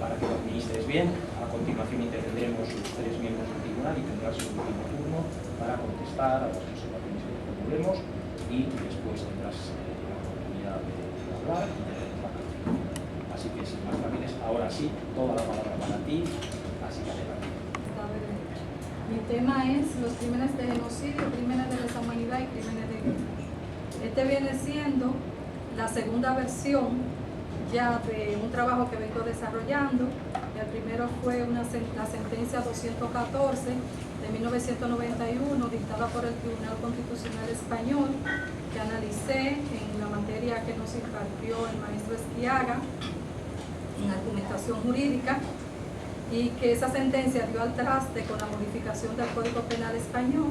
para que lo administres bien. A continuación intervendremos los 3 miembros del tribunal y tendrás un último turno para contestar a las observaciones que te formulemos y después tendrás la oportunidad de hablar y de la canción. Así que sin más trámites, ahora sí, toda la palabra para ti, así que adelante. Mi tema es los crímenes de genocidio, crímenes de lesa humanidad y crímenes de guerra. Este viene siendo la segunda versión ya de un trabajo que vengo desarrollando. El primero fue la sentencia 214 de 1991 dictada por el Tribunal Constitucional Español, que analicé en la materia que nos impartió el maestro Esquiaga en argumentación jurídica, y que esa sentencia dio al traste con la modificación del Código Penal Español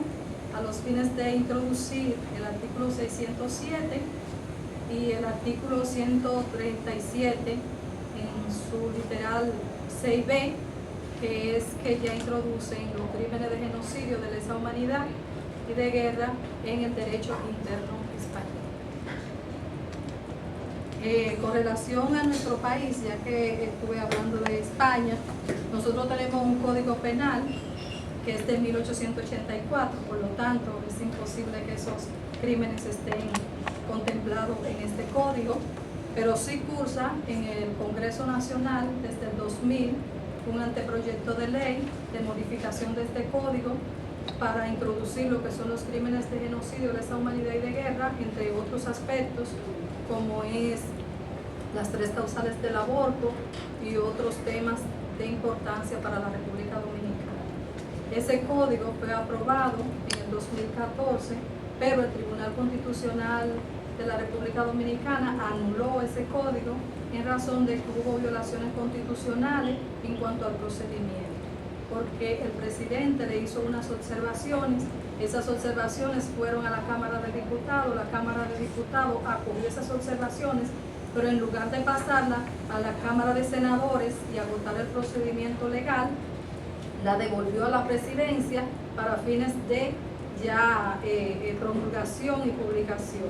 a los fines de introducir el artículo 607 y el artículo 137 en su literal 6b, que es que ya introducen los crímenes de genocidio, de lesa humanidad y de guerra en el derecho interno español. Con relación a nuestro país, ya que estuve hablando de España, nosotros tenemos un código penal que es de 1884, por lo tanto es imposible que esos crímenes estén contemplados en este código, pero sí cursa en el Congreso Nacional desde el 2000 un anteproyecto de ley de modificación de este código para introducir lo que son los crímenes de genocidio, lesa humanidad y de guerra, entre otros aspectos, como es las 3 causales del aborto y otros temas de importancia para la República Dominicana. Ese código fue aprobado en el 2014, pero el Tribunal Constitucional de la República Dominicana anuló ese código en razón de que hubo violaciones constitucionales en cuanto al procedimiento, porque el presidente le hizo unas observaciones. Esas observaciones fueron a la Cámara de Diputados, la Cámara de Diputados acogió esas observaciones, pero en lugar de pasarla a la Cámara de Senadores y agotar el procedimiento legal, la devolvió a la presidencia para fines de ya promulgación y publicación.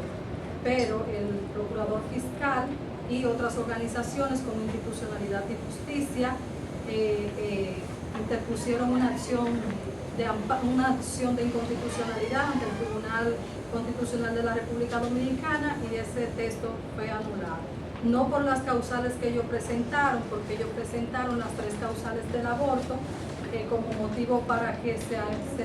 Pero el procurador fiscal y otras organizaciones como Institucionalidad y Justicia interpusieron una acción de inconstitucionalidad ante el Tribunal Constitucional de la República Dominicana, y ese texto fue anulado. No por las causales que ellos presentaron, porque ellos presentaron las 3 causales del aborto como motivo para que se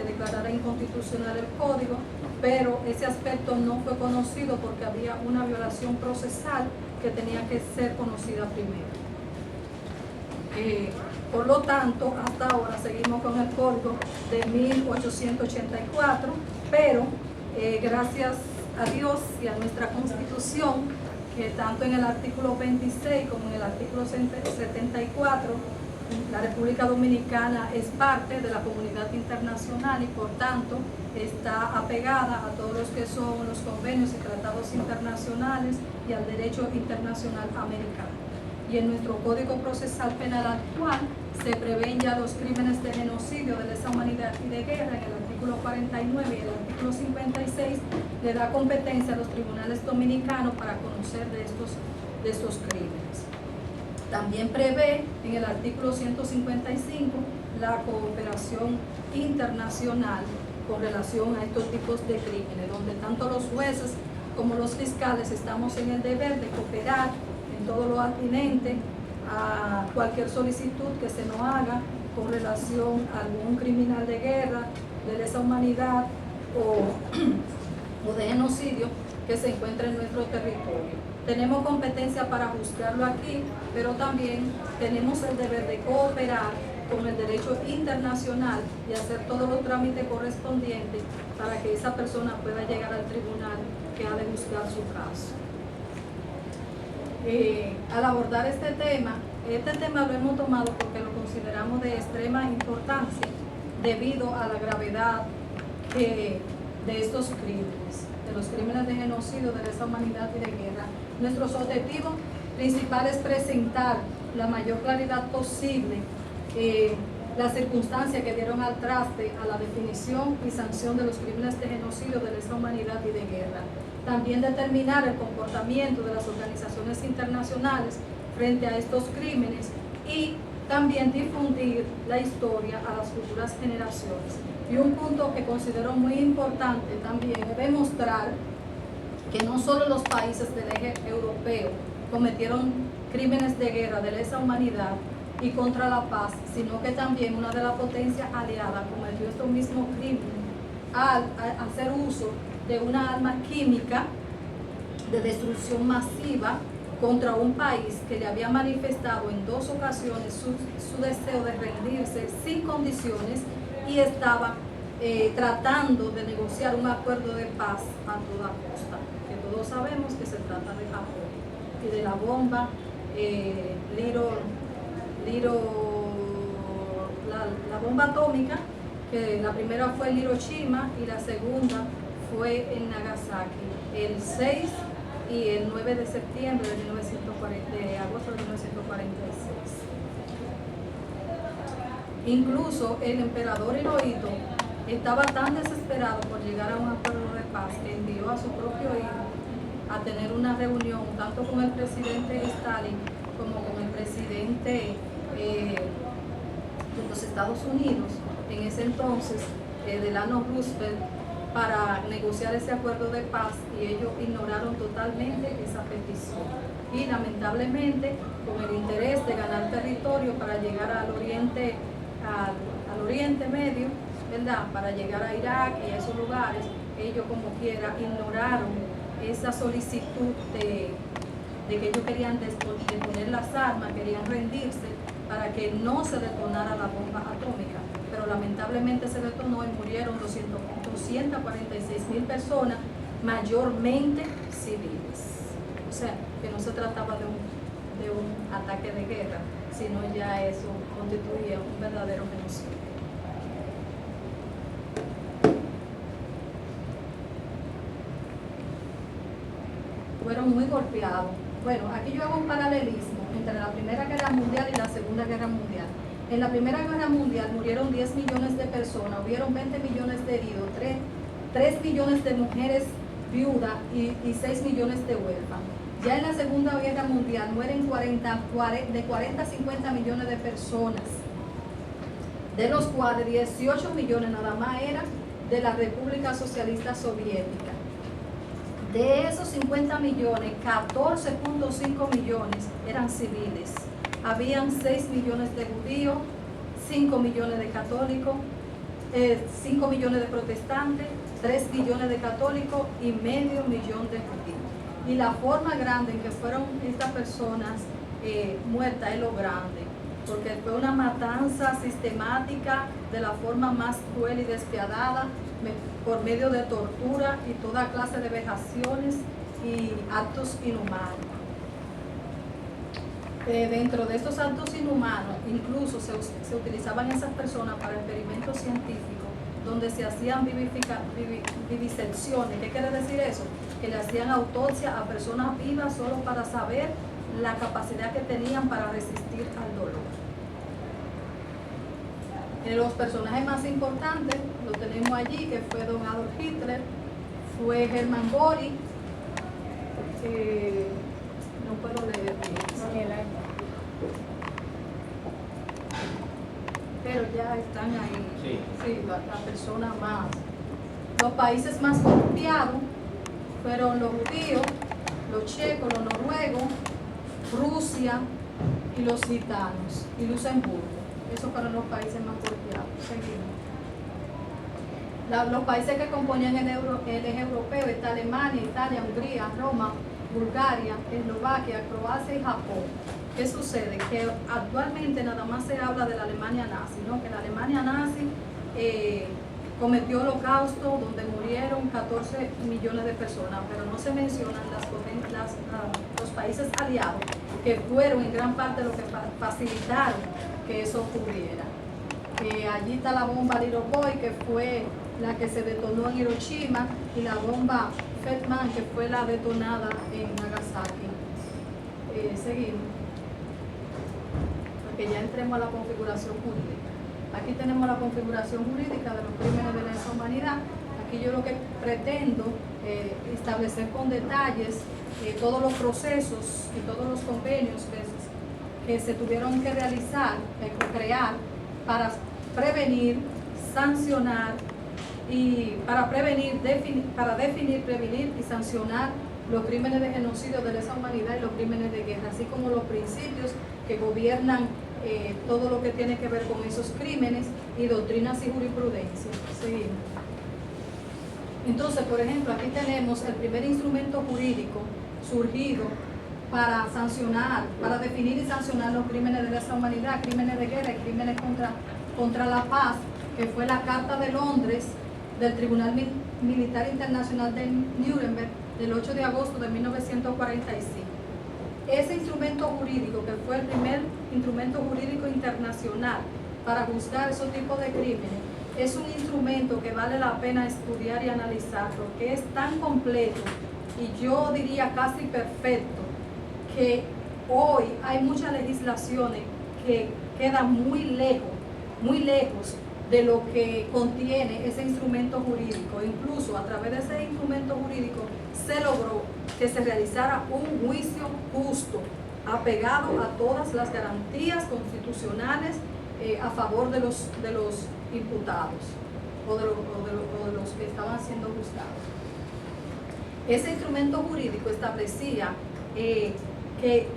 declarara inconstitucional el código, pero ese aspecto no fue conocido porque había una violación procesal que tenía que ser conocida primero. Por lo tanto, hasta ahora seguimos con el código de 1884, pero gracias a Dios y a nuestra Constitución, que tanto en el artículo 26 como en el artículo 74, la República Dominicana es parte de la comunidad internacional y por tanto está apegada a todos los que son los convenios y tratados internacionales y al derecho internacional americano. Y en nuestro Código Procesal Penal actual se prevén ya los crímenes de genocidio, de lesa humanidad y de guerra. En el artículo 49 y el artículo 56 le da competencia a los tribunales dominicanos para conocer de estos crímenes. También prevé en el artículo 155 la cooperación internacional con relación a estos tipos de crímenes, donde tanto los jueces como los fiscales estamos en el deber de cooperar en todo lo atinente a cualquier solicitud que se nos haga con relación a algún criminal de guerra, de lesa humanidad o de genocidio que se encuentre en nuestro territorio. Tenemos competencia para juzgarlo aquí, pero también tenemos el deber de cooperar con el derecho internacional y hacer todos los trámites correspondientes para que esa persona pueda llegar al tribunal que ha de juzgar su caso. Al abordar este tema lo hemos tomado porque lo consideramos de extrema importancia debido a la gravedad de estos crímenes, de los crímenes de genocidio, de lesa humanidad y de guerra. Nuestros objetivos principales es presentar la mayor claridad posible las circunstancias que dieron al traste a la definición y sanción de los crímenes de genocidio, de lesa humanidad y de guerra. También determinar el comportamiento de las organizaciones internacionales frente a estos crímenes y también difundir la historia a las futuras generaciones. Y un punto que considero muy importante también es demostrar que no solo los países del eje europeo cometieron crímenes de guerra de lesa humanidad y contra la paz, sino que también una de las potencias aliadas cometió estos mismos crímenes al hacer uso de una arma química de destrucción masiva contra un país que le había manifestado en 2 ocasiones su deseo de rendirse sin condiciones y estaba tratando de negociar un acuerdo de paz a toda costa, que todos sabemos que se trata de Japón y de la bomba la bomba atómica, que la primera fue en Hiroshima y la segunda fue en Nagasaki el 6 y el 9 de septiembre de agosto de 1946. Incluso el emperador Hirohito estaba tan desesperado por llegar a un acuerdo de paz que envió a su propio hijo a tener una reunión tanto con el presidente Stalin como con el presidente de los Estados Unidos, en ese entonces, Delano Roosevelt, para negociar ese acuerdo de paz, y ellos ignoraron totalmente esa petición. Y lamentablemente, con el interés de ganar territorio para llegar al Oriente Medio, ¿verdad?, para llegar a Irak y a esos lugares, ellos como quiera ignoraron esa solicitud de que ellos querían deponer las armas, querían rendirse para que no se detonara la bomba atómica, pero lamentablemente se detonó y murieron 246,000 personas, mayormente civiles. O sea, que no se trataba de un ataque de guerra, sino ya eso constituía un verdadero genocidio. Fueron muy golpeados. Bueno, aquí yo hago un paralelismo entre la Primera Guerra Mundial y la Segunda Guerra Mundial. En la Primera Guerra Mundial murieron 10 millones de personas, hubieron 20 millones de heridos, 3 millones de mujeres viudas y 6 millones de huérfanos. Ya en la Segunda Guerra Mundial mueren de 40 a 50 millones de personas, de los cuales 18 millones nada más eran de la República Socialista Soviética. De esos 50 millones, 14.5 millones eran civiles. Habían 6 millones de judíos, 5 millones de católicos, 5 millones de protestantes, 3 millones de católicos y medio millón de judíos. Y la forma grande en que fueron estas personas muertas es lo grande, porque fue una matanza sistemática de la forma más cruel y despiadada, por medio de tortura y toda clase de vejaciones y actos inhumanos. Dentro de estos actos inhumanos, incluso se utilizaban esas personas para experimentos científicos, donde se hacían vivisecciones. ¿Qué quiere decir eso? Que le hacían autopsia a personas vivas solo para saber la capacidad que tenían para resistir al dolor. Los personajes más importantes lo tenemos allí, que fue don Adolf Hitler, fue Hermann Göring, no puedo leer bien, pero ya están ahí, sí, la persona más. Los países más golpeados fueron los judíos, los checos, los noruegos, Rusia y los gitanos y Luxemburgo. Esos fueron los países más golpeados. Seguimos. Los países que componían el eje europeo está Alemania, Italia, Hungría, Roma, Bulgaria, Eslovaquia, Croacia y Japón. ¿Qué sucede? Que actualmente nada más se habla de la Alemania nazi, ¿no? Que la Alemania nazi cometió holocausto donde murieron 14 millones de personas, pero no se mencionan los países aliados, que fueron en gran parte los que facilitaron que eso ocurriera. Allí está la bomba Little Boy, que fue la que se detonó en Hiroshima, y la bomba Fat Man, que fue la detonada en Nagasaki. Seguimos, porque ya entremos a la configuración jurídica. Aquí tenemos la configuración jurídica de los crímenes de lesa humanidad. Aquí yo lo que pretendo establecer con detalles todos los procesos y todos los convenios que se tuvieron que realizar, crear para prevenir, sancionar y para definir, prevenir y sancionar los crímenes de genocidio de lesa humanidad y los crímenes de guerra, así como los principios que gobiernan todo lo que tiene que ver con esos crímenes y doctrinas y jurisprudencia. Seguimos. Entonces, por ejemplo, aquí tenemos el primer instrumento jurídico surgido para sancionar, para definir y sancionar los crímenes de lesa humanidad, crímenes de guerra y crímenes contra la paz, que fue la Carta de Londres del Tribunal Militar Internacional de Nuremberg del 8 de agosto de 1945. Ese instrumento jurídico, que fue el primer instrumento jurídico internacional para juzgar esos tipos de crímenes, es un instrumento que vale la pena estudiar y analizar, porque es tan completo y yo diría casi perfecto, que hoy hay muchas legislaciones que quedan muy lejos de lo que contiene ese instrumento jurídico. Incluso a través de ese instrumento jurídico se logró que se realizara un juicio justo, apegado a todas las garantías constitucionales a favor de los imputados o de los que estaban siendo juzgados. Ese instrumento jurídico establecía que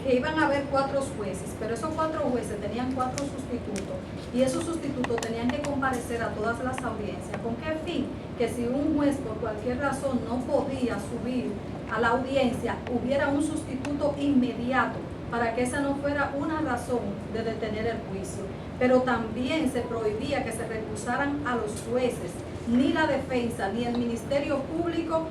iban a haber 4 jueces, pero esos 4 jueces tenían 4 sustitutos y esos sustitutos tenían que comparecer a todas las audiencias. ¿Con qué fin? Que si un juez por cualquier razón no podía subir a la audiencia, hubiera un sustituto inmediato para que esa no fuera una razón de detener el juicio. Pero también se prohibía que se recusaran a los jueces, ni la defensa, ni el Ministerio Público,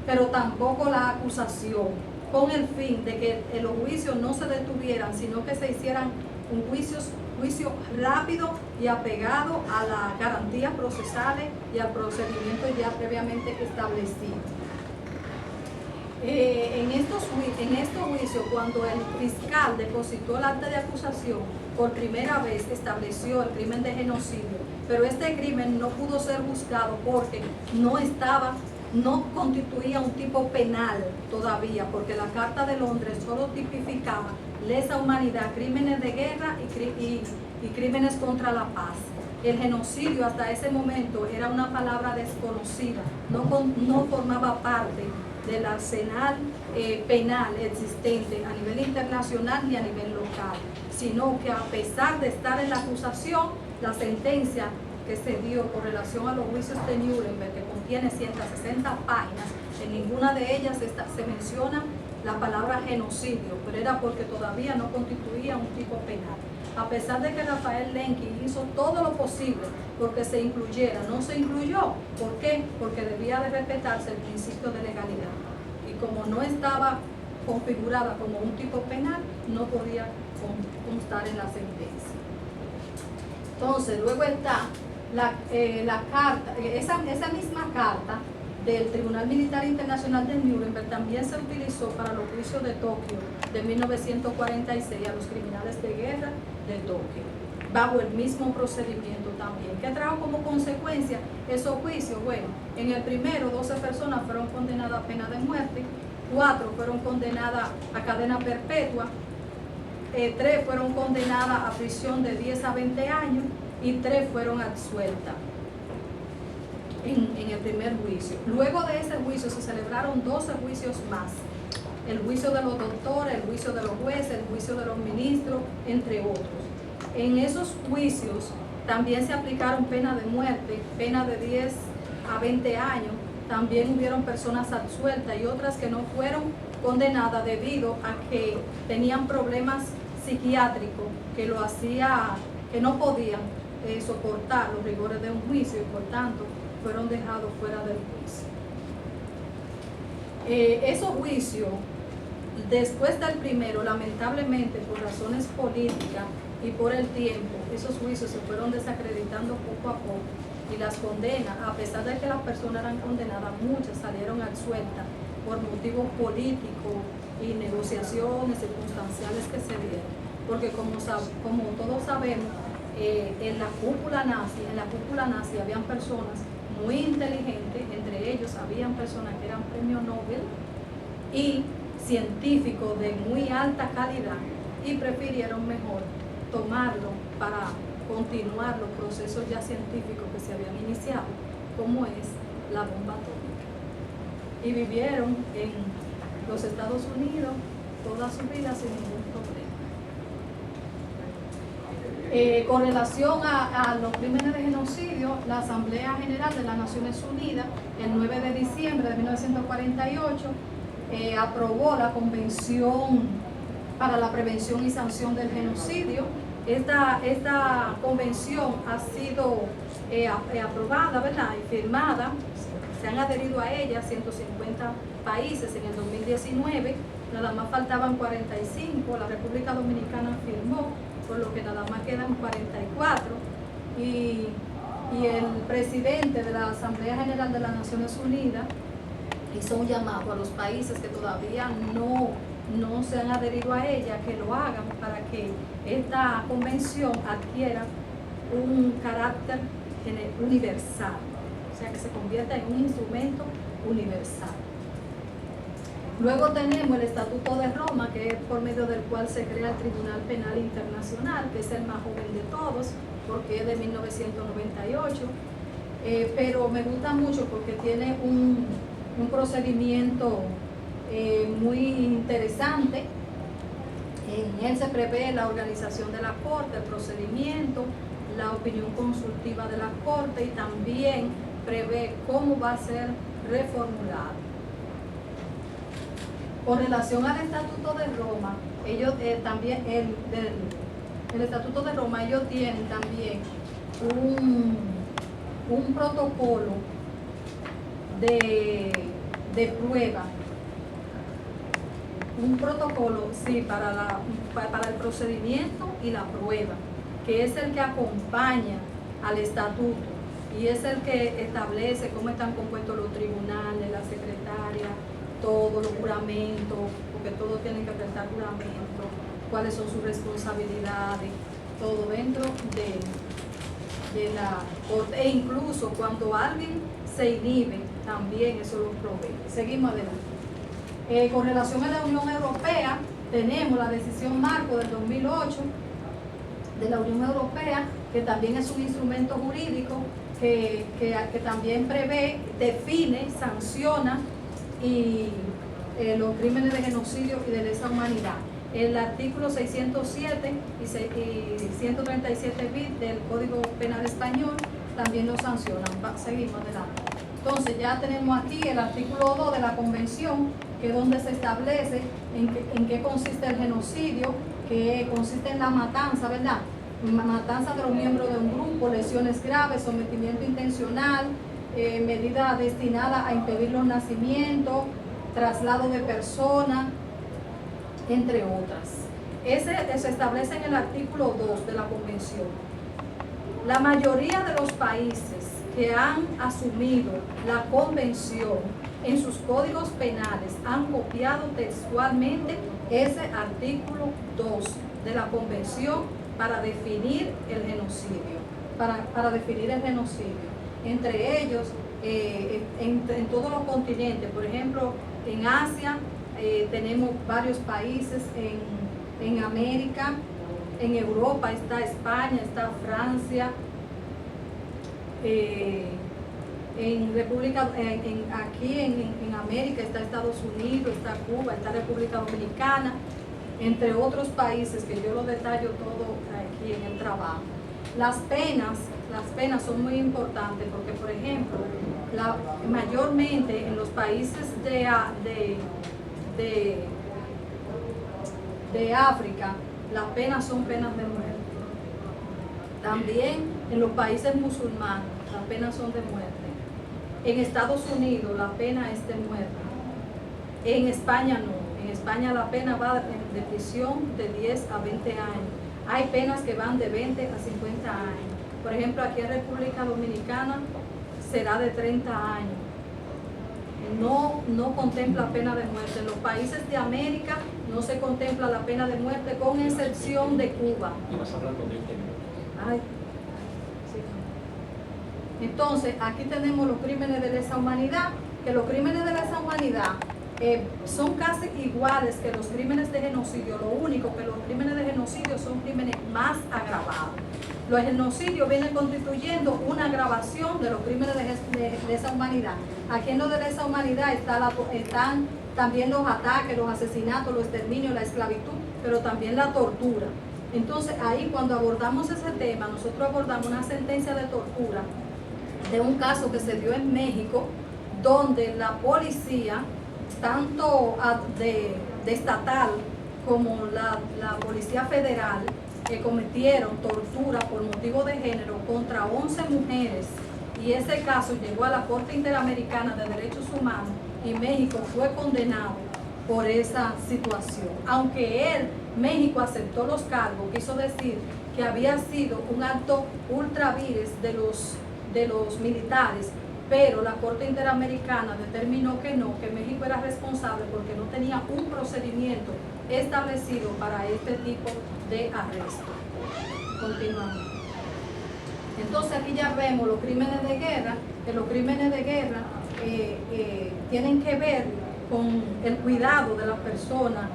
pero tampoco la acusación, con el fin de que los juicios no se detuvieran, sino que se hicieran un juicio rápido y apegado a las garantías procesales y al procedimiento ya previamente establecido. En estos juicios, cuando el fiscal depositó el acta de acusación, por primera vez estableció el crimen de genocidio, pero este crimen no pudo ser juzgado porque no constituía un tipo penal todavía, porque la Carta de Londres solo tipificaba lesa humanidad, crímenes de guerra y crímenes contra la paz. El genocidio hasta ese momento era una palabra desconocida, no formaba parte del arsenal penal existente a nivel internacional ni a nivel local, sino que a pesar de estar en la acusación, la sentencia que se dio con relación a los juicios de Nuremberg, que contiene 160 páginas, en ninguna de ellas se menciona la palabra genocidio, pero era porque todavía no constituía un tipo penal. A pesar de que Rafael Lemkin hizo todo lo posible porque se incluyera, no se incluyó. ¿Por qué? Porque debía de respetarse el principio de legalidad. Y como no estaba configurada como un tipo penal, no podía constar en la sentencia. Entonces, luego está la carta, esa misma carta del Tribunal Militar Internacional de Nuremberg también se utilizó para los juicios de Tokio de 1946 a los criminales de guerra de Tokio, bajo el mismo procedimiento también. ¿Qué trajo como consecuencia esos juicios? Bueno, en el primero 12 personas fueron condenadas a pena de muerte, 4 fueron condenadas a cadena perpetua, 3 fueron condenadas a prisión de 10 a 20 años y 3 fueron absueltas en el primer juicio. Luego de ese juicio se celebraron 12 juicios más. El juicio de los doctores, el juicio de los jueces, el juicio de los ministros, entre otros. En esos juicios también se aplicaron pena de muerte, pena de 10 a 20 años. También hubieron personas absueltas y otras que no fueron condenadas debido a que tenían problemas psiquiátricos que no podían soportar los rigores de un juicio y por tanto fueron dejados fuera del juicio. Esos juicios, después del primero, lamentablemente por razones políticas y por el tiempo, esos juicios se fueron desacreditando poco a poco y las condenas, a pesar de que las personas eran condenadas, muchas salieron absueltas por motivos políticos y negociaciones circunstanciales que se dieron, porque como todos sabemos, en la cúpula nazi habían personas muy inteligentes, entre ellos habían personas que eran premio Nobel y científicos de muy alta calidad y prefirieron mejor tomarlo para continuar los procesos ya científicos que se habían iniciado, como es la bomba atómica. Y vivieron en los Estados Unidos toda su vida sin ningún problema. Con relación a los crímenes de genocidio, la Asamblea General de las Naciones Unidas, el 9 de diciembre de 1948, aprobó la Convención para la Prevención y Sanción del Genocidio. Esta convención ha sido aprobada, ¿verdad?, y firmada. Se han adherido a ella 150 países en el 2019, nada más faltaban 45, la República Dominicana firmó, por lo que nada más quedan 44, y el presidente de la Asamblea General de las Naciones Unidas hizo un llamado a los países que todavía no se han adherido a ella, que lo hagan para que esta convención adquiera un carácter universal, o sea, que se convierta en un instrumento universal. Luego tenemos el Estatuto de Roma, que es por medio del cual se crea el Tribunal Penal Internacional, que es el más joven de todos, porque es de 1998, pero me gusta mucho porque tiene un procedimiento muy interesante. En él se prevé la organización de la Corte, el procedimiento, la opinión consultiva de la Corte, y también prevé cómo va a ser reformulado. Con relación al Estatuto de Roma, ellos también, el Estatuto de Roma, ellos tienen también un protocolo de prueba, un protocolo, sí, para el procedimiento y la prueba, que es el que acompaña al estatuto y es el que establece cómo están compuestos los tribunales, la secretaria, todos los juramentos, porque todos tienen que prestar juramento, cuáles son sus responsabilidades, todo dentro de la corte, e incluso cuando alguien se inhibe, también eso lo provee. Seguimos adelante. Con relación a la Unión Europea, tenemos la decisión marco del 2008 de la Unión Europea, que también es un instrumento jurídico que también prevé, define, sanciona los crímenes de genocidio y de lesa humanidad. El artículo 607 y 137 bis del Código Penal Español también lo sancionan. Seguimos adelante. Entonces ya tenemos aquí el artículo 2 de la Convención, que es donde se establece en qué consiste el genocidio, que consiste en la matanza, ¿verdad? Matanza de los miembros de un grupo, lesiones graves, sometimiento intencional, medidas destinadas a impedir los nacimientos, traslado de personas, entre otras. Ese se establece en el artículo 2 de la Convención. La mayoría de los países que han asumido la Convención en sus códigos penales han copiado textualmente ese artículo 2 de la Convención para definir el genocidio. Para definir el genocidio. Entre ellos, en todos los continentes, por ejemplo, en Asia, tenemos varios países, en América, en Europa está España, está Francia, aquí en América está Estados Unidos, está Cuba, está República Dominicana, entre otros países que yo lo detallo todo aquí en el trabajo. Las penas son muy importantes porque, por ejemplo, mayormente en los países de África, las penas son penas de muerte. También en los países musulmanes, las penas son de muerte. En Estados Unidos la pena es de muerte. En España no. En España la pena va de prisión de 10 a 20 años. Hay penas que van de 20 a 50 años. Por ejemplo, aquí en República Dominicana será de 30 años. No contempla pena de muerte. En los países de América no se contempla la pena de muerte, con excepción de Cuba. Y vas hablando de 20 minutos. Ay, sí. Entonces, aquí tenemos los crímenes de lesa humanidad, que los crímenes de lesa humanidad son casi iguales que los crímenes de genocidio, lo único que los crímenes de genocidio son crímenes más agravados. Los genocidios vienen constituyendo una agravación de los crímenes de lesa humanidad. Aquí en lo de lesa humanidad están también los ataques, los asesinatos, los exterminios, la esclavitud, pero también la tortura. Entonces ahí cuando abordamos ese tema, nosotros abordamos una sentencia de tortura de un caso que se dio en México, donde la policía, tanto de estatal como la Policía Federal, que cometieron tortura por motivo de género contra 11 mujeres, y ese caso llegó a la Corte Interamericana de Derechos Humanos y México fue condenado por esa situación. Aunque México aceptó los cargos, quiso decir que había sido un acto ultra vires de los militares, pero la Corte Interamericana determinó que no, que México era responsable porque no tenía un procedimiento establecido para este tipo de arresto. Continuamos. Entonces aquí ya vemos los crímenes de guerra, que los crímenes de guerra tienen que ver con el cuidado de las personas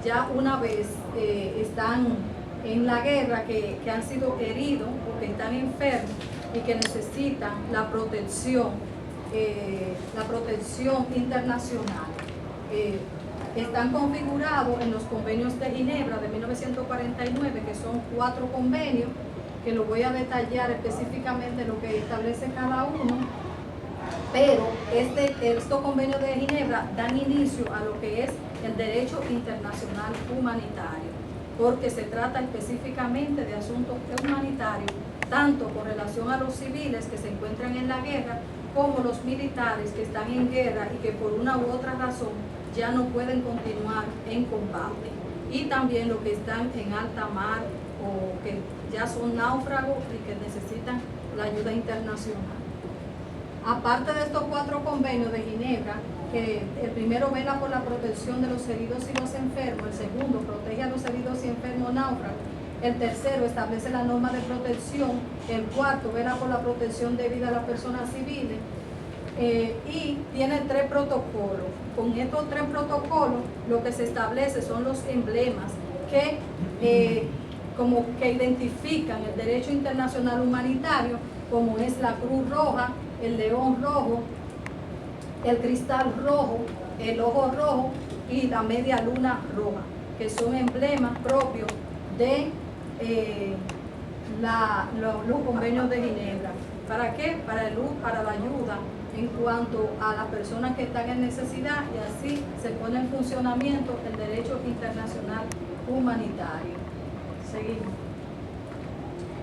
ya una vez están en la guerra, que han sido heridos o que están enfermos y que necesitan la protección internacional. Están configurados en los convenios de Ginebra de 1949, que son 4 convenios, que lo voy a detallar específicamente lo que establece cada uno, pero estos convenios de Ginebra dan inicio a lo que es el derecho internacional humanitario, porque se trata específicamente de asuntos humanitarios, tanto con relación a los civiles que se encuentran en la guerra, como los militares que están en guerra y que por una u otra razón ya no pueden continuar en combate, y también los que están en alta mar o que ya son náufragos y que necesitan la ayuda internacional. Aparte de estos 4 convenios de Ginebra, que el primero vela por la protección de los heridos y los enfermos, el segundo protege a los heridos y enfermos náufragos, el tercero establece la norma de protección, el cuarto vela por la protección debida a las personas civiles, y tiene 3 protocolos. Con estos 3 protocolos lo que se establece son los emblemas que como que identifican el derecho internacional humanitario, como es la Cruz Roja, el León Rojo, el Cristal Rojo, el Ojo Rojo y la Media Luna Roja, que son emblemas propios de los convenios de Ginebra. ¿Para qué? Para la ayuda en cuanto a las personas que están en necesidad, y así se pone en funcionamiento el derecho internacional humanitario. Seguimos.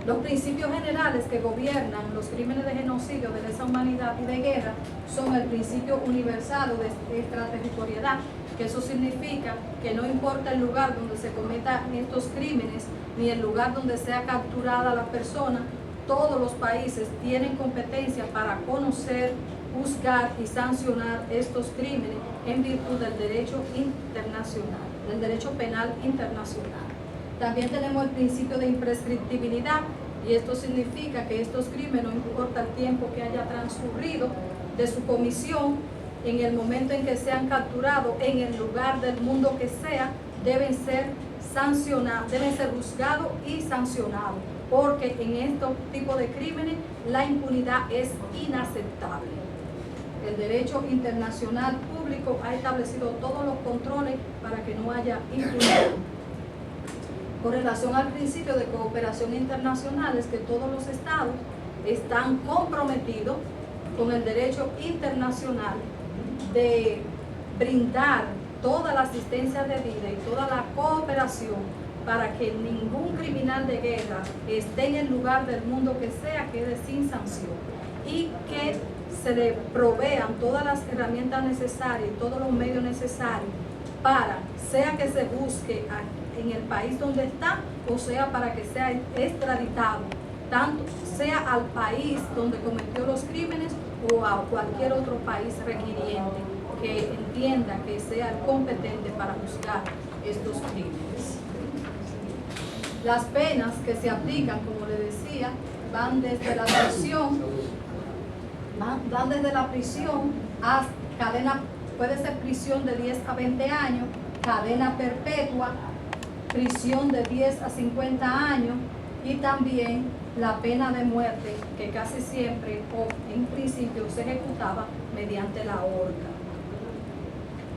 Los principios generales que gobiernan los crímenes de genocidio, de lesa humanidad y de guerra son el principio universal o de extraterritorialidad, que eso significa que no importa el lugar donde se cometan estos crímenes, ni el lugar donde sea capturada la persona, todos los países tienen competencia para conocer, juzgar y sancionar estos crímenes en virtud del derecho internacional, del derecho penal internacional. También tenemos el principio de imprescriptibilidad, y esto significa que estos crímenes, no importa el tiempo que haya transcurrido de su comisión, en el momento en que sean capturados, en el lugar del mundo que sea, deben ser sancionados, deben ser juzgados y sancionados, porque en estos tipos de crímenes la impunidad es inaceptable. El derecho internacional público ha establecido todos los controles para que no haya impunidad. Con relación al principio de cooperación internacional, es que todos los estados están comprometidos con el derecho internacional de brindar toda la asistencia debida y toda la cooperación para que ningún criminal de guerra esté en el lugar del mundo que sea, quede sin sanción, y que se le provean todas las herramientas necesarias y todos los medios necesarios para, sea que se busque en el país donde está, o sea para que sea extraditado, tanto sea al país donde cometió los crímenes o a cualquier otro país requiriente que entienda que sea el competente para juzgar estos crímenes. Las penas que se aplican, como le decía, van desde la prisión a cadena puede ser prisión de 10 a 20 años, cadena perpetua, prisión de 10 a 50 años y también la pena de muerte, que casi siempre o en principio se ejecutaba mediante la horca.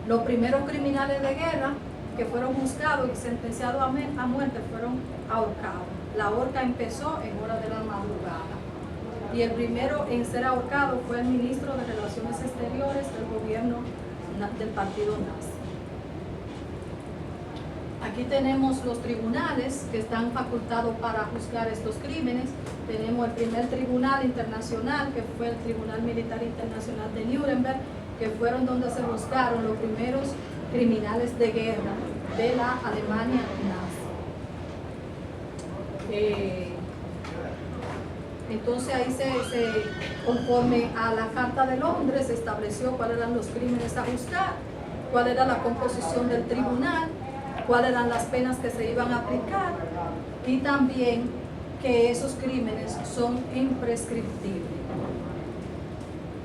Los primeros criminales de guerra que fueron juzgados y sentenciados a muerte fueron ahorcados. La horca empezó en horas de la madrugada. Y el primero en ser ahorcado fue el ministro de Relaciones Exteriores del gobierno del partido nazi. Aquí tenemos los tribunales que están facultados para juzgar estos crímenes. Tenemos el primer tribunal internacional, que fue el Tribunal Militar Internacional de Nuremberg, que fueron donde se juzgaron los primeros criminales de guerra de la Alemania nazi. Entonces ahí conforme a la Carta de Londres, se estableció cuáles eran los crímenes a juzgar, cuál era la composición del tribunal, cuáles eran las penas que se iban a aplicar y también que esos crímenes son imprescriptibles.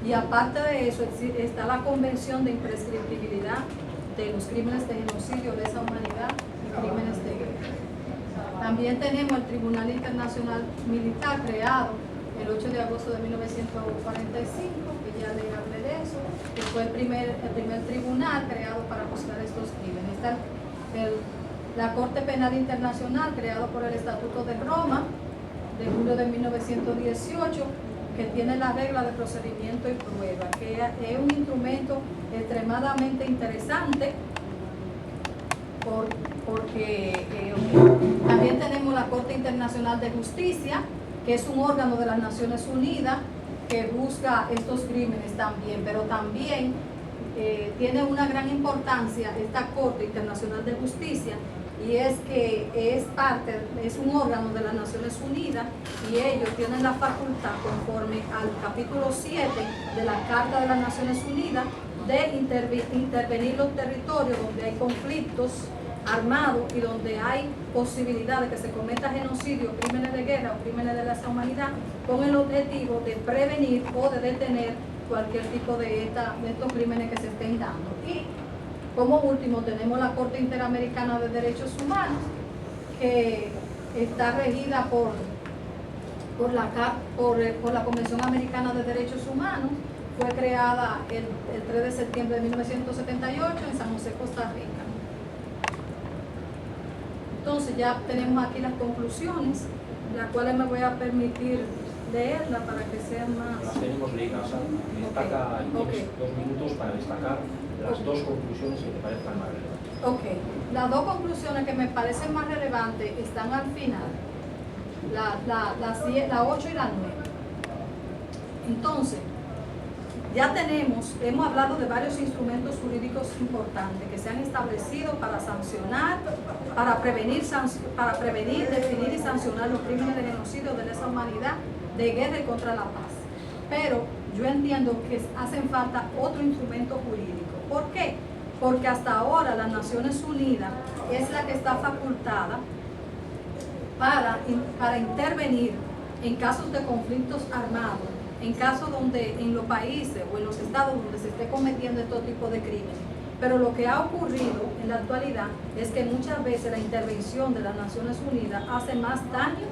Y aparte de eso está la Convención de Imprescriptibilidad de los crímenes de genocidio, lesa humanidad y crímenes de guerra. También tenemos el Tribunal Internacional Militar creado el 8 de agosto de 1945, que ya le hablé de eso, que fue el primer tribunal creado para juzgar estos crímenes. Está la Corte Penal Internacional, creado por el Estatuto de Roma, de julio de 1918, que tiene la regla de procedimiento y prueba, que es un instrumento extremadamente interesante, porque también tenemos la Corte Internacional de Justicia, que es un órgano de las Naciones Unidas que juzga estos crímenes también, pero también tiene una gran importancia esta Corte Internacional de Justicia, y es que es un órgano de las Naciones Unidas y ellos tienen la facultad, conforme al capítulo 7 de la Carta de las Naciones Unidas, de intervenir los territorios donde hay conflictos armados y donde hay posibilidad de que se cometa genocidio, crímenes de guerra o crímenes de lesa humanidad, con el objetivo de prevenir o de detener cualquier tipo de estos crímenes que se estén dando. Y como último tenemos la Corte Interamericana de Derechos Humanos, que está regida por la Convención Americana de Derechos Humanos. Fue creada el 3 de septiembre de 1978 en San José, Costa Rica. Entonces ya tenemos aquí las conclusiones, las cuales me voy a permitir leerlas para que sean más... Las tenemos leídas, destaca, tienes 2 minutos para destacar las 2 conclusiones que te parezcan más relevantes. Ok, las 2 conclusiones que me parecen más relevantes están al final, la 8 y la 9. Entonces, ya hemos hablado de varios instrumentos jurídicos importantes que se han establecido para sancionar, para prevenir, definir y sancionar los crímenes de genocidio, de lesa humanidad, de guerra y contra la paz. Pero yo entiendo que hacen falta otro instrumento jurídico. ¿Por qué? Porque hasta ahora las Naciones Unidas es la que está facultada para intervenir en casos de conflictos armados, en casos donde en los países o en los estados donde se esté cometiendo estos tipos de crímenes. Pero lo que ha ocurrido en la actualidad es que muchas veces la intervención de las Naciones Unidas hace más daño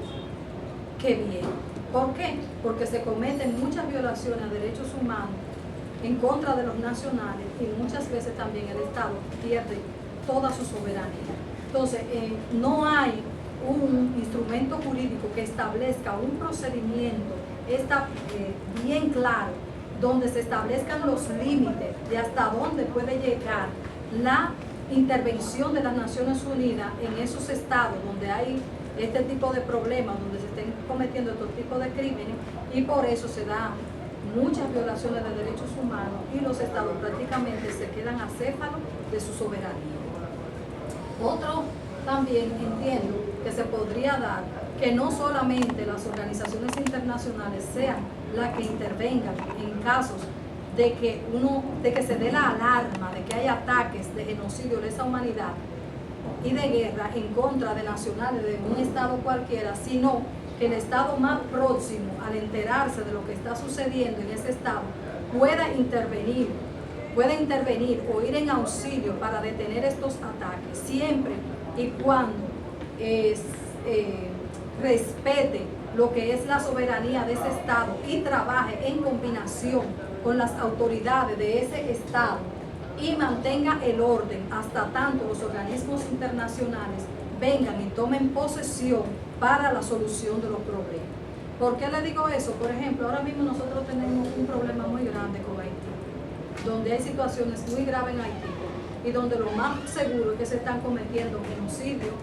que bien. ¿Por qué? Porque se cometen muchas violaciones a derechos humanos en contra de los nacionales y muchas veces también el Estado pierde toda su soberanía. Entonces, no hay un instrumento jurídico que establezca un procedimiento bien claro, donde se establezcan los límites de hasta dónde puede llegar la intervención de las Naciones Unidas en esos estados donde hay este tipo de problemas, donde se estén cometiendo estos tipos de crímenes, y por eso se dan muchas violaciones de derechos humanos y los estados prácticamente se quedan acéfalos de su soberanía. Otro también entiendo que se podría dar que no solamente las organizaciones internacionales sean las que intervengan en casos de que se dé la alarma de que hay ataques de genocidio, lesa humanidad y de guerra en contra de nacionales de un estado cualquiera, sino que el estado más próximo al enterarse de lo que está sucediendo en ese estado pueda intervenir puede intervenir o ir en auxilio para detener estos ataques, siempre y cuando respete lo que es la soberanía de ese Estado y trabaje en combinación con las autoridades de ese Estado y mantenga el orden hasta tanto los organismos internacionales vengan y tomen posesión para la solución de los problemas. ¿Por qué le digo eso? Por ejemplo, ahora mismo nosotros tenemos un problema muy grande con Haití, donde hay situaciones muy graves en Haití y donde lo más seguro es que se están cometiendo genocidios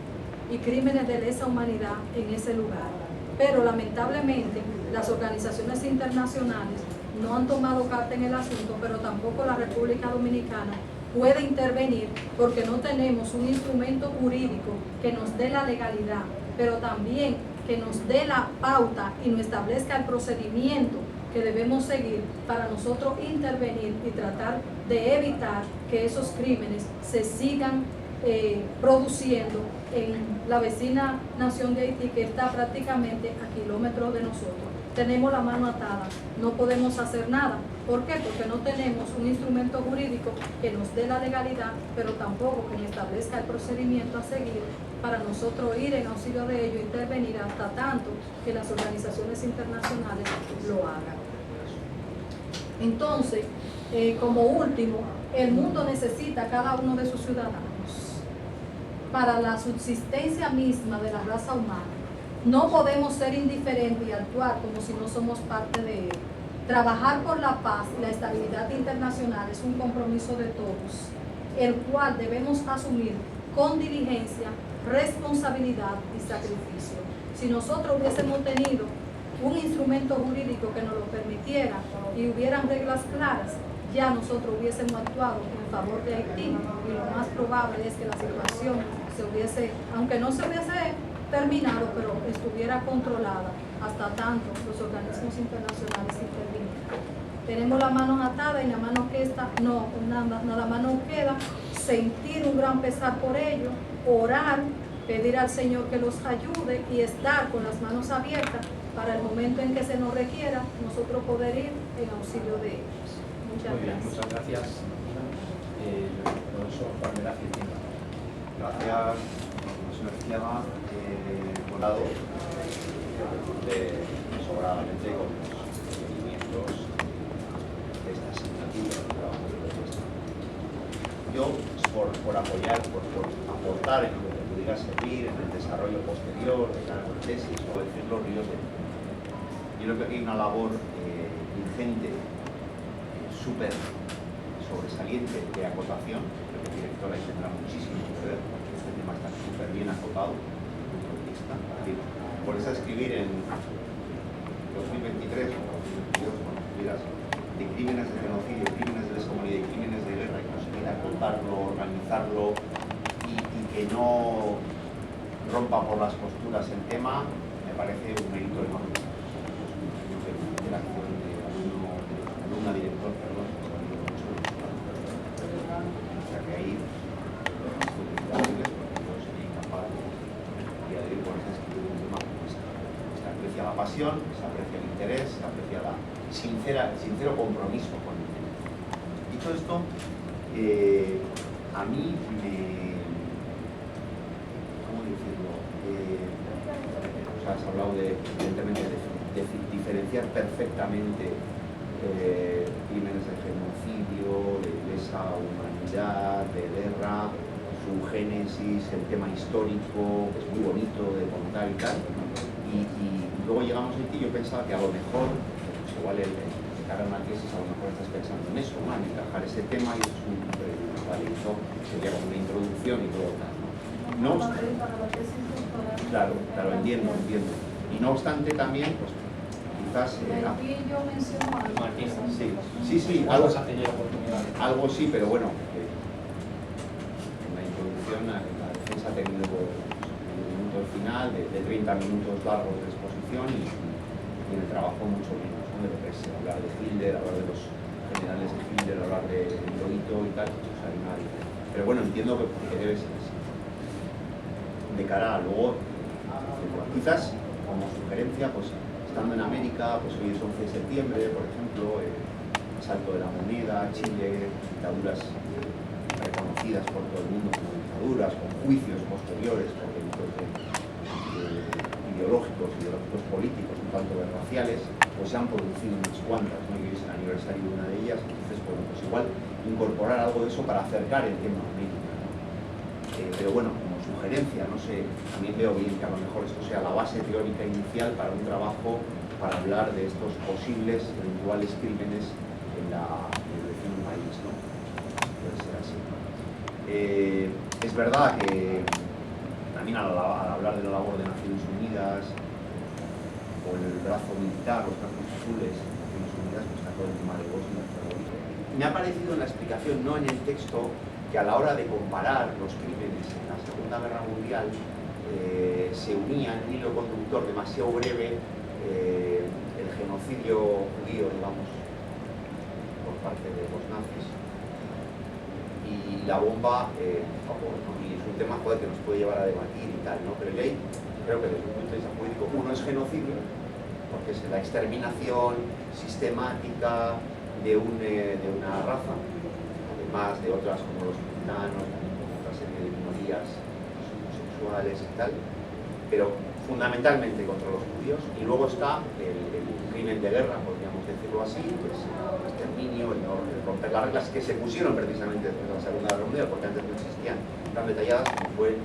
y crímenes de lesa humanidad en ese lugar. Pero lamentablemente las organizaciones internacionales no han tomado carta en el asunto, pero tampoco la República Dominicana puede intervenir porque no tenemos un instrumento jurídico que nos dé la legalidad, pero también que nos dé la pauta y nos establezca el procedimiento que debemos seguir para nosotros intervenir y tratar de evitar que esos crímenes se sigan produciendo en la vecina nación de Haití, que está prácticamente a kilómetros de nosotros. Tenemos la mano atada, no podemos hacer nada. ¿Por qué? Porque no tenemos un instrumento jurídico que nos dé la legalidad, pero tampoco que nos establezca el procedimiento a seguir para nosotros ir en auxilio de ello, intervenir hasta tanto que las organizaciones internacionales lo hagan. Entonces, como último, el mundo necesita a cada uno de sus ciudadanos para la subsistencia misma de la raza humana. No podemos ser indiferentes y actuar como si no somos parte de él. Trabajar por la paz y la estabilidad internacional es un compromiso de todos, el cual debemos asumir con diligencia, responsabilidad y sacrificio. Si nosotros hubiésemos tenido un instrumento jurídico que nos lo permitiera y hubieran reglas claras, ya nosotros hubiésemos actuado en favor de Haití, y lo más probable es que la situación se hubiese, aunque no se hubiese terminado, pero estuviera controlada hasta tanto los organismos internacionales intervinieran. Tenemos la mano atada y la mano que está, nada más nos queda sentir un gran pesar por ello, orar, pedir al Señor que los ayude y estar con las manos abiertas para el momento en que se nos requiera, nosotros poder ir en auxilio de ellos. Muchas gracias. Muchas gracias. Profesor Juan Velázquez. Gracias, profesor Estiaga. Contado sobradamente con los procedimientos de esta asignatura de trabajo de propuesta. Yo, por apoyar, por aportar en lo que pudiera servir en el desarrollo posterior de la tesis o decir los ríos de vida. Yo creo que aquí hay una labor ingente, súper sobresaliente de acotación. Creo que el director ahí tendrá muchísimo que ver, porque este tema está súper bien acotado desde mi punto de vista. Es decir, por eso escribir en 2023 o 2022, cuando estuvieras, de crímenes de genocidio, crímenes de lesa humanidad y crímenes de guerra, y conseguir acotarlo, organizarlo y que no rompa por las posturas el tema, me parece un mérito enorme. De la acción de alumna director, perdón, o sea que ahí sería incapaz de ir por ese escribir un tema como este. Se aprecia la pasión, se aprecia el interés, se aprecia el sincero compromiso con el tema. Dicho esto, a mí ¿cómo decirlo? O sea, has hablado evidentemente de diferenciar perfectamente crímenes de genocidio, de lesa humanidad, de guerra, su génesis, el tema histórico, que es muy bonito de contar y tal. Y luego llegamos aquí y yo pensaba que a lo mejor, pues igual de cara a una tesis, a lo mejor estás pensando en eso, ¿no? En encajar ese tema y eso es un vale, eso sería como una introducción y todo tal, ¿no? Claro, entiendo. Y no obstante también, pues quizás... Aquí yo menciono algo. Sí, algo sí, pero bueno, en la introducción la defensa ha tenido el minuto final de 30 minutos largos de exposición y en el trabajo mucho menos, ¿no? De lo que es hablar de Hitler, hablar de los generales de Hitler, hablar de Hirohito y tal, pues hay una diferencia. Pero bueno, entiendo que debe ser así. De cara a luego, quizás como sugerencia, pues estando en América, pues hoy es 11 de septiembre, por ejemplo, asalto de la moneda, Chile, dictaduras reconocidas por todo el mundo como dictaduras, con juicios posteriores por delitos ideológicos políticos, un tanto raciales, pues se han producido unas cuantas, ¿no? Y hoy es el aniversario de una de ellas, entonces, bueno, pues igual incorporar algo de eso para acercar el tema a América, ¿no? Pero bueno, como sugerencia, no sé, también veo bien que a lo mejor esto sea la base teórica inicial para un trabajo para hablar de estos posibles eventuales crímenes en el vecino país, ¿no? Puede ser así. Es verdad que también al hablar de la labor de Naciones Unidas o el brazo militar, los brazos azules de Naciones Unidas, pues está todo el tema de Bosnia. Me ha parecido en la explicación, no en el texto, que a la hora de comparar los crímenes en la Segunda Guerra Mundial se unía en un hilo conductor demasiado breve el genocidio judío, digamos, por parte de los nazis, y la bomba, y es un tema que nos puede llevar a debatir y tal, ¿no? Pero yo ahí creo que desde un punto de vista jurídico, uno es genocidio, porque es la exterminación sistemática de una raza, además de otras como los gitanos, también como otra serie de minorías homosexuales y tal, pero fundamentalmente contra los judíos. Y luego está el crimen de guerra, podríamos decirlo así, que es el exterminio, el romper las reglas que se pusieron precisamente después de la Segunda Guerra Mundial, porque antes no existían tan detalladas como fue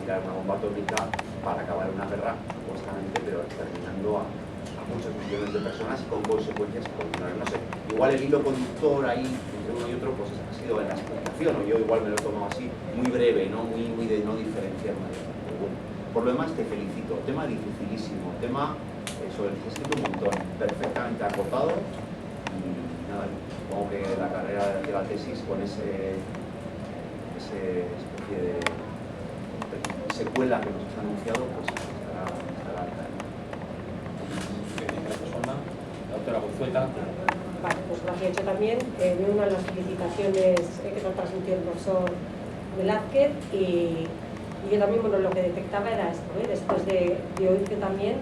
tirar una bomba atómica para acabar una guerra, supuestamente, pero exterminando a muchos millones de personas y con consecuencias continuas. No sé, igual el hilo conductor ahí entre uno y otro pues ha sido en la explicación, o yo igual me lo he tomado así, muy breve, ¿no? Muy de no diferenciar una de otras. Pero bueno, por lo demás te felicito, tema dificilísimo, tema sobre el que he escrito un montón, perfectamente acotado, y nada, supongo que la carrera de la tesis con ese especie de secuela que nos has anunciado, pues estará alta. La doctora Goizueta. Vale, pues gracias. Yo también me uno a las felicitaciones que nos transmitió el profesor Velázquez, y yo también, bueno, lo que detectaba era esto, después de oírte también,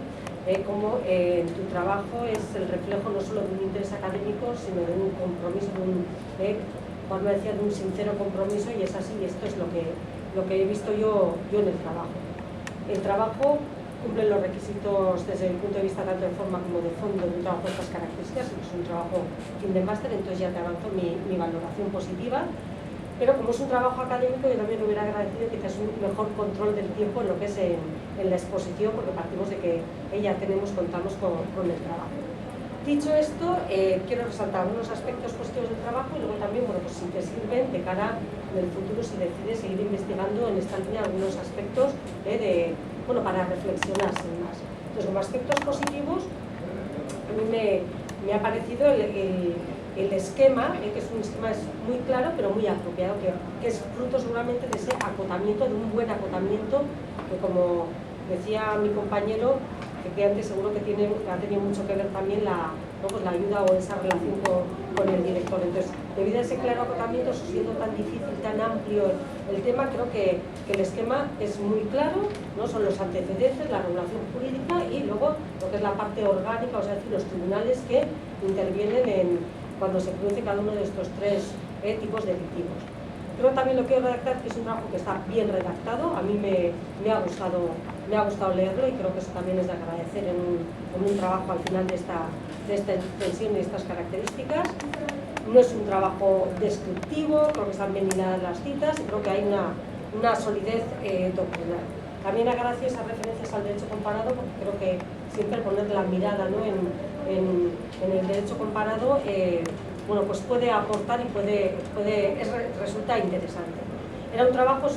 cómo tu trabajo es el reflejo no solo de un interés académico, sino de un compromiso, Juan me decía, de un sincero compromiso, y es así, y esto es lo que he visto yo en el trabajo. El trabajo cumple los requisitos desde el punto de vista tanto de forma como de fondo de un trabajo de estas características, que es un trabajo fin de máster, entonces ya te avanzo mi valoración positiva. Pero como es un trabajo académico, yo también hubiera agradecido quizás un mejor control del tiempo en lo que es en la exposición, porque partimos de que contamos con el trabajo. Dicho esto, quiero resaltar algunos aspectos positivos del trabajo, y luego también, bueno, pues si te sirven de cara en el futuro, si decides seguir investigando en esta línea algunos aspectos para reflexionar sin más. Entonces, como aspectos positivos, a mí me ha parecido el esquema, que es un esquema muy claro pero muy apropiado, que es fruto seguramente de ese acotamiento, de un buen acotamiento, que como decía mi compañero, que antes seguro que ha tenido mucho que ver también la ayuda o esa relación con el director. Entonces, debido a ese claro acotamiento, siendo tan difícil, tan amplio el tema, creo que el esquema es muy claro, ¿no? Son los antecedentes, la regulación jurídica y luego lo que es la parte orgánica, o sea, decir, los tribunales que intervienen cuando se produce cada uno de estos tres tipos delictivos. Creo también lo quiero redactar, que es un trabajo que está bien redactado, a mí me ha gustado leerlo, y creo que eso también es de agradecer en un trabajo al final de esta extensión y estas características. No es un trabajo descriptivo, creo que están bien hiladas las citas, y creo que hay una solidez doctrinal. También agradezco esas referencias al derecho comparado, porque creo que siempre poner la mirada, ¿no? en el derecho comparado pues puede aportar y resulta interesante. Era un trabajo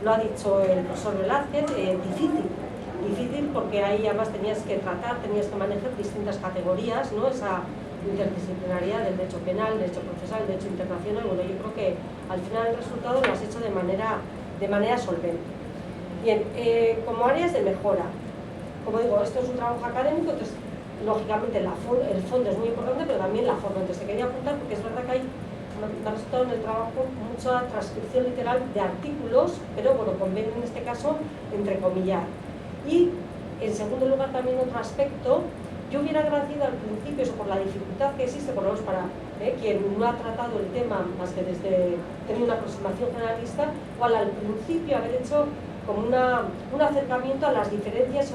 lo ha dicho el profesor Velázquez, difícil porque ahí además tenías que manejar distintas categorías, ¿no? Esa interdisciplinariedad del derecho penal, derecho procesal, derecho internacional. Bueno, yo creo que al final el resultado lo has hecho de manera solvente. Bien, como áreas de mejora, como digo, esto es un trabajo académico, entonces lógicamente el fondo es muy importante, pero también la forma. Entonces te quería apuntar, porque es verdad que me ha resultado en el trabajo mucha transcripción literal de artículos, pero bueno, conviene en este caso entrecomillar. Y en segundo lugar también otro aspecto yo hubiera agradecido al principio, eso por la dificultad que existe, por lo menos para quien no ha tratado el tema más que desde tener una aproximación generalista, o al principio haber hecho como un acercamiento a las diferencias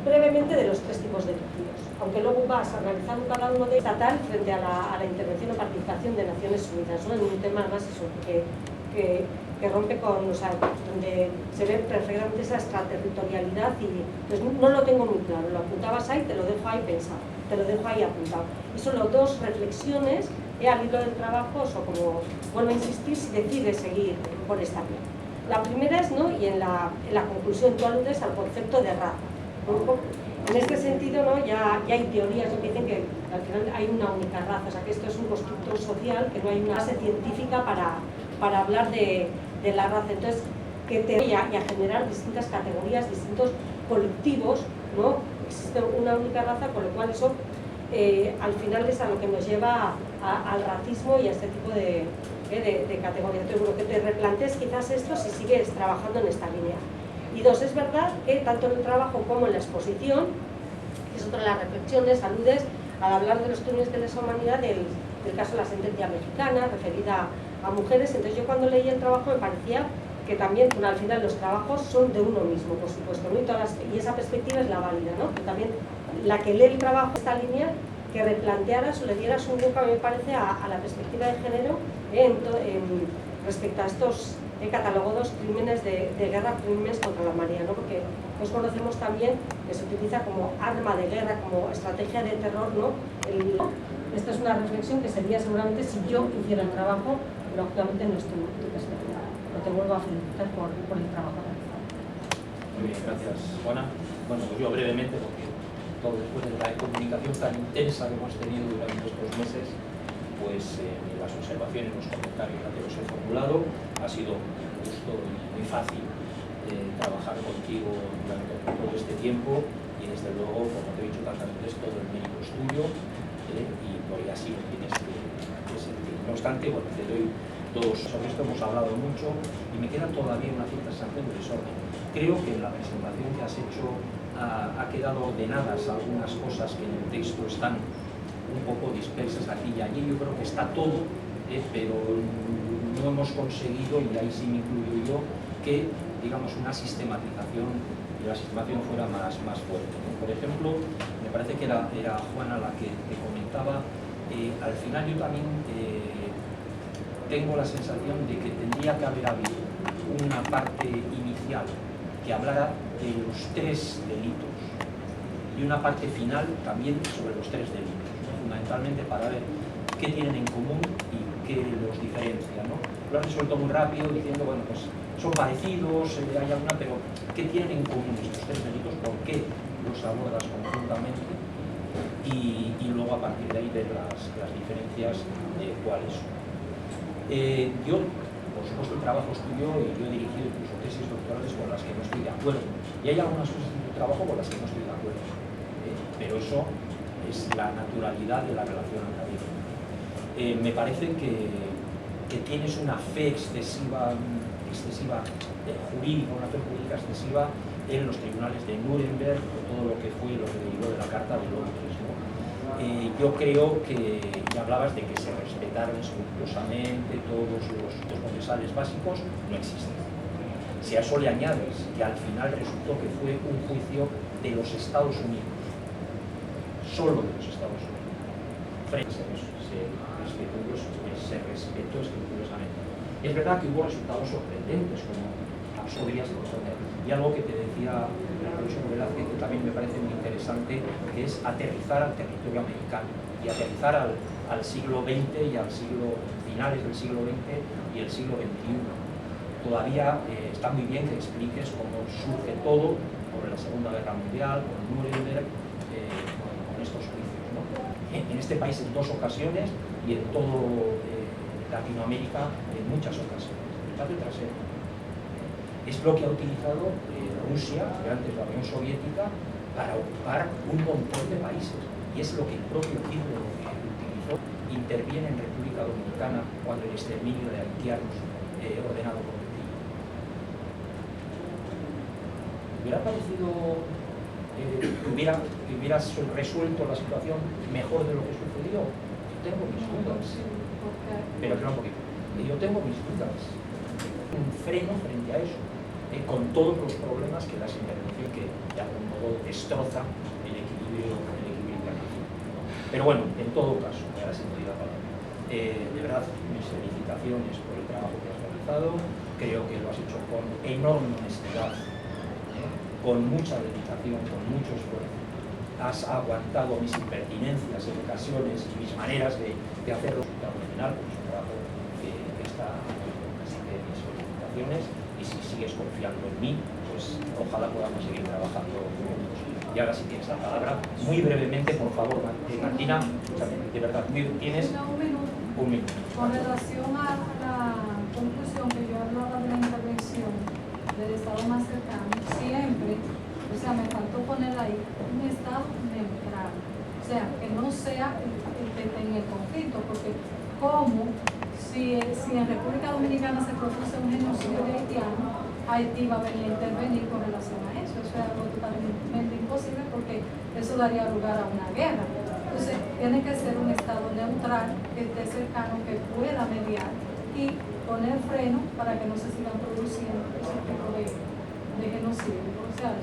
brevemente de los tres tipos de líquidos. Aunque luego vas analizando cada uno de estatal frente a la intervención o participación de Naciones Unidas, ¿no? En un tema más eso, que rompe con, o sea, donde se ve perfectamente esa extraterritorialidad y pues no lo tengo muy claro, lo apuntabas ahí, te lo dejo ahí pensado, te lo dejo ahí apuntado. Y solo dos reflexiones al hilo del trabajo, o como vuelvo a insistir, si decides seguir por esta vía. La primera es, ¿no? Y en la conclusión tú aludes al concepto de raza. En este sentido, ¿no? ya hay teorías que dicen que al final hay una única raza, o sea que esto es un constructor social, que no hay una base científica para hablar de la raza. Entonces, que te y a generar distintas categorías, distintos colectivos, ¿no? Existe una única raza, con lo cual eso al final es a lo que nos lleva al racismo y a este tipo de categorías. Entonces, bueno, que te replantees quizás esto si sigues trabajando en esta línea. Y dos, es verdad que tanto en el trabajo como en la exposición, que es otra de las reflexiones, aludes al hablar de los crímenes de lesa humanidad del caso de la sentencia mexicana referida a mujeres. Entonces yo cuando leí el trabajo me parecía que también, bueno, al final los trabajos son de uno mismo, por supuesto, ¿no? Y esa perspectiva es la válida, ¿no? Que también la que lee el trabajo, esta línea, que replantearas o le dieras un hueco, a mí me parece, a la perspectiva de género respecto a estos catalogados crímenes de guerra, crímenes contra la humanidad, ¿no? Porque nos conocemos también que se utiliza como arma de guerra, como estrategia de terror, ¿no? Esta es una reflexión que sería seguramente si yo hiciera el trabajo, lógicamente no estoy en tu perspectiva. Pero te vuelvo a felicitar por el trabajo realizado. Muy bien, gracias, Juana. Bueno, pues yo brevemente, porque todo después de la comunicación tan intensa que hemos tenido durante estos meses, pues las observaciones, los comentarios que os he formulado, ha sido justo y muy fácil trabajar contigo durante todo este tiempo y desde luego, como te he dicho tantas veces, todo el mérito es tuyo y por así lo tienes que sentir. No obstante, bueno, te doy todos, sobre esto hemos hablado mucho y me queda todavía una cierta sensación de desorden. Creo que en la presentación que has hecho ha quedado ordenadas algunas cosas que en el texto están un poco dispersas aquí y allí. Yo creo que está todo, pero no hemos conseguido, y ahí sí me incluyo yo, que digamos una sistematización y la sistemación fuera más fuerte, ¿no? Por ejemplo, me parece que era Juana la que te comentaba, al final yo también tengo la sensación de que tendría que haber habido una parte inicial que hablara de los tres delitos y una parte final también sobre los tres delitos, ¿no? Fundamentalmente para ver qué tienen en común y qué los diferencia, ¿no? Lo has resuelto muy rápido diciendo, bueno, pues son parecidos, hay alguna, pero ¿qué tienen en común estos tres delitos? ¿Por qué los abordas conjuntamente? Y luego a partir de ahí ver las diferencias de cuáles son. Yo, por supuesto, el trabajo es tuyo y yo he dirigido incluso tesis doctorales con las que no estoy de acuerdo. Y hay algunas cosas en tu trabajo con las que no estoy de acuerdo. Pero eso es la naturalidad de la relación académica. Me parece que tienes una fe excesiva jurídica, una fe jurídica excesiva en los tribunales de Nuremberg, con todo lo que fue lo que derivó de la Carta de Londres, ¿no? Yo creo que ya hablabas de que se respetaron escrupulosamente todos los procesales básicos, no existen. Si a eso le añades que al final resultó que fue un juicio de los Estados Unidos, solo de los Estados Unidos, se respetó escrupulosamente. Es verdad que hubo resultados sorprendentes, como podrías proponer. Y algo que te decía el profesor Velázquez, que también me parece muy interesante, que es aterrizar al territorio americano y aterrizar al siglo XX y al finales del siglo XX y el siglo XXI. Todavía está muy bien que expliques cómo surge todo por la Segunda Guerra Mundial, con Nuremberg, con estos juicios, ¿no? En este país en dos ocasiones y en todo Latinoamérica en muchas ocasiones. El patio trasero es lo que ha utilizado Rusia, que antes la Unión Soviética, para ocupar un montón de países. Y es lo que el propio Hitler utilizó. Interviene en República Dominicana cuando el exterminio de haitianos ordenado por Trujillo. Me hubiera parecido hubieras resuelto la situación mejor de lo que sucedió. Yo tengo mis dudas. Pero espera un poquito. Yo tengo mis dudas. Un freno frente a eso, con todos los problemas que las intervenciones que de algún modo destrozan el equilibrio planificado. Pero bueno, en todo caso, ahora sí me doy la palabra. De verdad, mis felicitaciones por el trabajo que has realizado. Creo que lo has hecho con enorme honestidad, con mucha dedicación, con mucho esfuerzo. Has aguantado mis impertinencias en ocasiones y mis maneras de hacerlo fenomenal, porque es un trabajo que está muy bueno. Así que mis felicitaciones, y si sigues confiando en mí, pues ojalá podamos seguir trabajando juntos. Y ahora sí tienes la palabra, muy brevemente, por favor, Martina, de verdad, tienes un minuto. Con relación a la conclusión que yo hablaba de la intervención del Estado más cercano, siempre, o sea, me faltó poner ahí un Estado neutral, o sea, que no sea el que esté en el conflicto, porque como si en República Dominicana se produce un genocidio de haitianos, Haití va a venir a intervenir con relación a eso. Eso es algo totalmente imposible porque eso daría lugar a una guerra. Entonces, tiene que ser un Estado neutral, que esté cercano, que pueda mediar y poner freno para que no se sigan produciendo ese tipo de genocidio, o sea,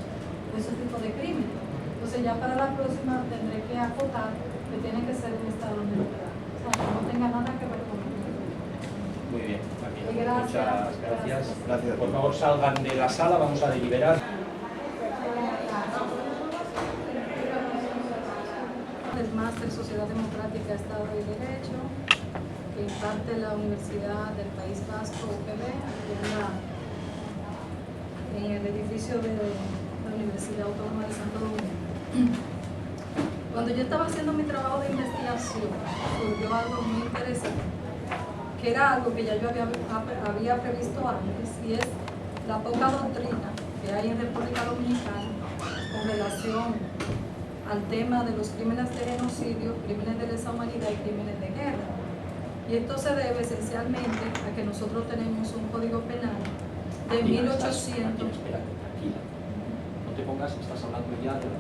ese tipo de crímenes. Entonces, ya para la próxima tendré que acotar que tiene que ser un Estado neutral, o sea, que no tenga nada que ver con eso. Muy bien, Martina. Gracias. Muchas gracias. Gracias. Por favor, salgan de la sala, vamos a deliberar. El máster Sociedad Democrática, Estado y Derecho, que imparte la Universidad del País Vasco, UPB, en el edificio de la Universidad Autónoma de Santo Domingo. Cuando yo estaba haciendo mi trabajo de investigación, surgió algo muy interesante, que era algo que ya yo había previsto antes, y es la poca doctrina que hay en República Dominicana con relación al tema de los crímenes de genocidio, crímenes de lesa humanidad y crímenes de guerra. Y esto se debe esencialmente a que nosotros tenemos un código penal de 1800. Espérate, tranquila. No te pongas, estás hablando ya de